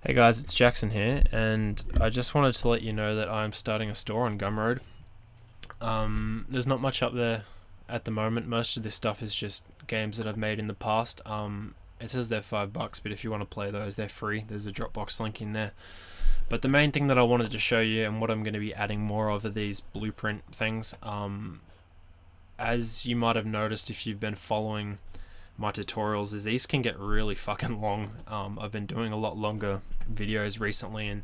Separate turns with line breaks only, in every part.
Hey guys, it's Jackson here, and I just wanted to let you know that I'm starting a store on Gumroad. There's not much up there at the moment. Most of this stuff is just games that I've made in the past. It says they're $5, but if you want to play those, they're free. There's a Dropbox link in there. But the main thing that I wanted to show you, and what I'm going to be adding more of, are these blueprint things. As you might have noticed if you've been following my tutorials, is these can get really fucking long. I've been doing a lot longer videos recently, and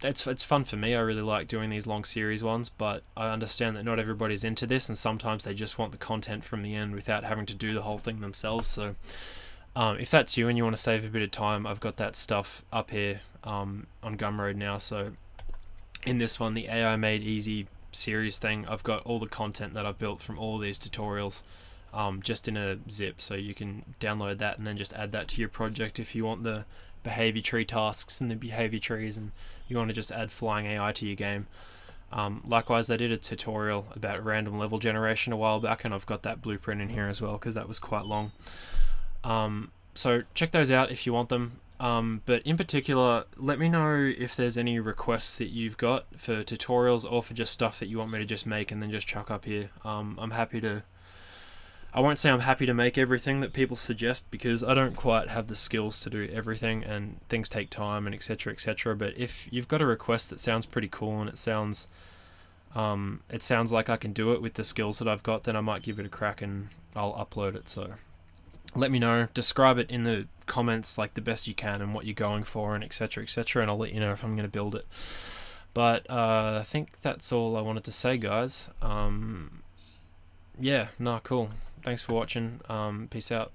it's fun for me. I really like doing these long series ones, but I understand that not everybody's into this, and sometimes they just want the content from the end without having to do the whole thing themselves. So if that's you and you want to save a bit of time, I've got that stuff up here on Gumroad now. So in this one, the AI Made Easy series thing, I've got all the content that I've built from all these tutorials just in a zip, so you can download that and then just add that to your project if you want the behavior tree tasks and the behavior trees, and you want to just add flying AI to your game. Likewise, I did a tutorial about random level generation a while back, and I've got that blueprint in here as well because that was quite long. So check those out if you want them. But in particular, let me know if there's any requests that you've got for tutorials or for just stuff that you want me to just make and then just chuck up here. I'm happy to. I won't say I'm happy to make everything that people suggest because I don't quite have the skills to do everything, and things take time and etc etc. But if you've got a request that sounds pretty cool and it sounds like I can do it with the skills that I've got, then I might give it a crack and I'll upload it. So let me know, describe it in the comments like the best you can and what you're going for and etc etc, and I'll let you know if I'm going to build it. But I think that's all I wanted to say, guys. Yeah, nah, cool. Thanks for watching. Peace out.